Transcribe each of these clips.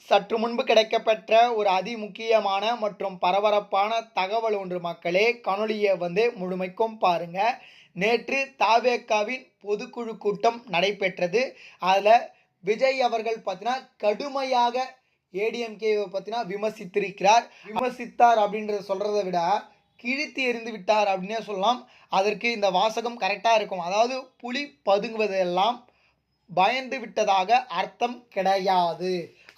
சற்று முன்பு கிடைக்கப்பெற்ற ஒரு அதிமுக்கியமான மற்றும் பரபரப்பான தகவல் ஒன்று மக்களே. காணொளியை முழுமைக்கும் பாருங்க. நேற்று தாவேகாவின் பொதுக்குழு கூட்டம் நடைபெற்றது. அதில் விஜய் அவர்கள் பார்த்தீங்கன்னா கடுமையாக ஏடிஎம்கேவை பார்த்தீங்கன்னா விமர்சித்திருக்கிறார். விமர்சித்தார் அப்படின்றத சொல்கிறத விட கிழித்து எறிந்து விட்டார் அப்படின்னே சொல்லலாம். அதற்கு இந்த வாசகம் கரெக்டாக இருக்கும். அதாவது புலி பதுங்குவதெல்லாம் பயந்து விட்டதாக அர்த்தம் கிடையாது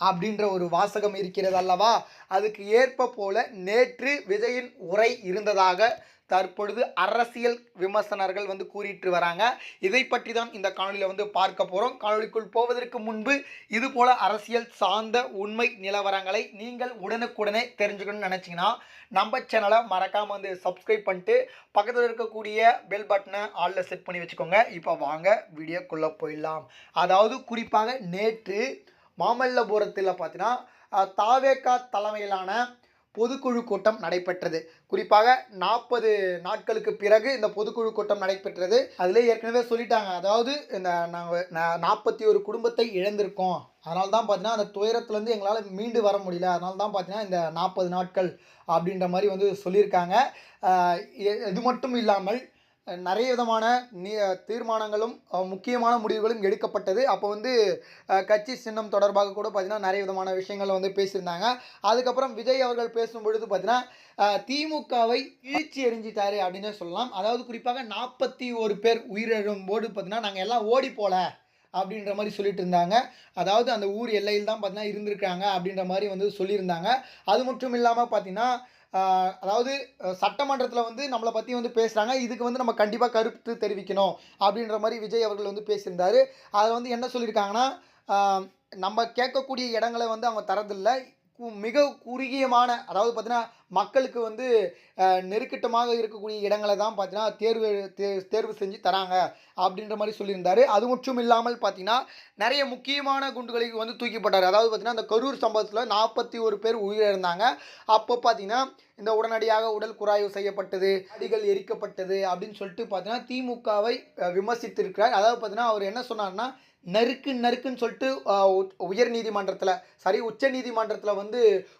அப்படின்ற ஒரு வாசகம் இருக்கிறது அல்லவா. அதுக்கு ஏற்ப போல நேற்று விஜயின் உரை இருந்ததாக தற்பொழுது அரசியல் விமர்சனர்கள் கூறிட்டு வராங்க. இதை பற்றி தான் இந்த காணொலியில் பார்க்க போகிறோம். காணொலிக்குள் போவதற்கு முன்பு இது போல அரசியல் சார்ந்த உண்மை நிலவரங்களை நீங்கள் உடனுக்குடனே தெரிஞ்சுக்கணும்னு நினச்சிங்கன்னா நம்ம சேனலை மறக்காமல் சப்ஸ்கிரைப் பண்ணிட்டு பக்கத்தில் இருக்கக்கூடிய பெல் பட்டனை ஆலில் செட் பண்ணி வச்சுக்கோங்க. இப்போ வாங்க வீடியோக்குள்ளே போயிடலாம். அதாவது குறிப்பாக நேற்று மாமல்லபுரத்தில் பார்த்தீங்கன்னா தாவேகா தலைமையிலான பொதுக்குழு கூட்டம் நடைபெற்றது. குறிப்பாக 40 நாட்களுக்கு பிறகு இந்த பொதுக்குழு கூட்டம் நடைபெற்றது. அதிலே ஏற்கனவே சொல்லிட்டாங்க. அதாவது இந்த நாங்கள் 41 குடும்பத்தை இழந்திருக்கோம். அதனால தான் பார்த்தீங்கன்னா அந்த துயரத்துலேருந்து எங்களால் மீண்டு வர முடியல. அதனால தான் பார்த்தீங்கன்னா இந்த 40 நாட்கள் அப்படின்ற மாதிரி சொல்லியிருக்காங்க. இது மட்டும் இல்லாமல் நிறைய விதமான தீர்மானங்களும் முக்கியமான முடிவுகளும் எடுக்கப்பட்டது. அப்போ கட்சி சின்னம் தொடர்பாக கூட பார்த்திங்கன்னா நிறைய விதமான விஷயங்களை பேசியிருந்தாங்க. அதுக்கப்புறம் விஜய் அவர்கள் பேசும்பொழுது பார்த்திங்கன்னா திமுகவை இழிச்சி எறிஞ்சிட்டாரு அப்படின்னே சொல்லலாம். அதாவது குறிப்பாக 41 பேர் உயிரிழம்போடு பார்த்திங்கன்னா நாங்கள் எல்லாம் ஓடி போல அப்படின்ற மாதிரி சொல்லிட்டு இருந்தாங்க. அதாவது அந்த ஊர் எல்லையில் தான் பார்த்திங்கன்னா இருந்திருக்காங்க அப்படின்ற மாதிரி சொல்லியிருந்தாங்க. அது மட்டும் இல்லாமல் பார்த்திங்கன்னா அதாவது சட்டமன்றத்தில் நம்மளை பற்றி பேசுகிறாங்க. இதுக்கு நம்ம கண்டிப்பாக கருத்து தெரிவிக்கணும் அப்படின்ற மாதிரி விஜய் அவர்கள் பேசியிருந்தார். அதில் என்ன சொல்லியிருக்காங்கன்னா நம்ம கேட்கக்கூடிய இடங்களை அவங்க தரதில்லை. மிக குறுகியமான அதாவது பார்த்தீங்கன்னா மக்களுக்கு நெருக்கட்டமாக இருக்கக்கூடிய இடங்களை தான் பார்த்தீங்கன்னா தேர்வு செஞ்சு தராங்க அப்படின்ற மாதிரி சொல்லியிருந்தார். அது மட்டும் இல்லாமல் பார்த்தீங்கன்னா நிறைய முக்கியமான குண்டுகளுக்கு தூக்கிப்பட்டார். அதாவது பார்த்தீங்கன்னா அந்த கரூர் சம்பவத்தில் 41 பேர் உயிரிழந்தாங்க. அப்போ பார்த்தீங்கன்னா இந்த உடனடியாக உடல் குறாய்வு செய்யப்பட்டது, அடிகள் எரிக்கப்பட்டது அப்படின்னு சொல்லிட்டு பார்த்தீங்கன்னா திமுகவை விமர்சித்திருக்கிறார். அதாவது பார்த்தீங்கன்னா அவர் என்ன சொன்னார்னா நறுக்குன்னு சொல்லிட்டு உயர் நீதிமன்றத்தில் உச்ச நீதிமன்றத்தில்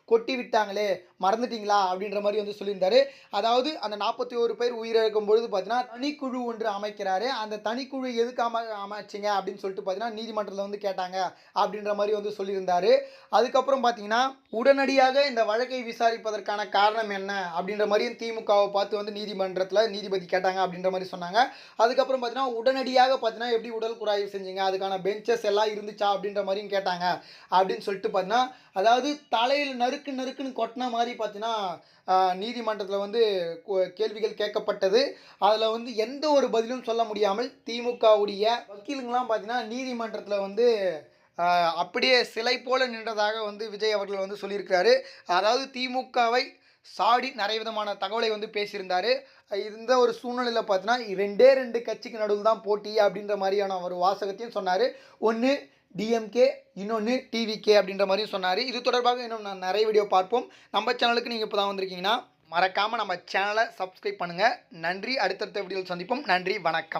கொட்டி விட்டாங்களே மறந்துட்டீங்களா அப்படின்ற மாதிரி சொல்லியிருந்தாரு. அதாவது அந்த 41 பேர் உயிரிழக்கும் பொழுது பார்த்தீங்கன்னா தனிக்குழு ஒன்று அமைக்கிறாரு. அந்த தனிக்குழு எதுக்கு அமைச்சிங்க அப்படின்னு சொல்லிட்டு பார்த்தீங்கன்னா நீதிமன்றத்தில் கேட்டாங்க அப்படின்ற மாதிரி சொல்லியிருந்தாரு. அதுக்கப்புறம் பார்த்தீங்கன்னா உடனடியாக இந்த வழக்கை விசாரிப்பதற்கான காரணம் என்ன அப்படின்ற மாதிரியும் திமுகவை பார்த்து நீதிமன்றத்தில் நீதிபதி கேட்டாங்க அப்படின்ற மாதிரி சொன்னாங்க. அதுக்கப்புறம் பார்த்தீங்கன்னா உடனடியாக பார்த்தீங்கன்னா எப்படி உடல் குறாய்வு செஞ்சீங்க, அதுக்கான பெஞ்சஸ் எல்லாம் இருந்துச்சா அப்படின்ற மாதிரியும் கேட்டாங்க அப்படின்னு சொல்லிட்டு பார்த்தீங்கன்னா அதாவது தலையில் நறுக்குன்னு கொட்டின மாதிரி பார்த்தீங்கன்னா நீதிமன்றத்தில் கேள்விகள் கேட்கப்பட்டது. அதில் எந்த ஒரு பதிலும் சொல்ல முடியாமல் திமுகவுடைய வக்கீலுங்களாம் பார்த்தீங்கன்னா நீதிமன்றத்தில் அப்படியே சிலை போல நின்றதாக விஜய் அவர்கள் சொல்லியிருக்கிறாரு. அதாவது திமுகவை சாடி நிறைய விதமான தகவலை பேசியிருந்தார். இந்த ஒரு சூழ்நிலையில் பார்த்தீங்கன்னா 2 கட்சிக்கு நடுவில் தான் போட்டி அப்படின்ற மாதிரியான ஒரு வாசகத்தையும் சொன்னார். ஒன்று டிஎம்கே, இன்னொன்று டிவிகே அப்படின்ற மாதிரியும் சொன்னார். இது தொடர்பாக இன்னும் நான் நிறைய வீடியோ பார்ப்போம். நம்ம சேனலுக்கு நீங்கள் இப்போ தான் வந்திருக்கீங்கன்னா மறக்காமல் நம்ம சேனலை சப்ஸ்கிரைப் பண்ணுங்கள். நன்றி. அடுத்தடுத்த வீடியோவில் சந்திப்போம். நன்றி, வணக்கம்.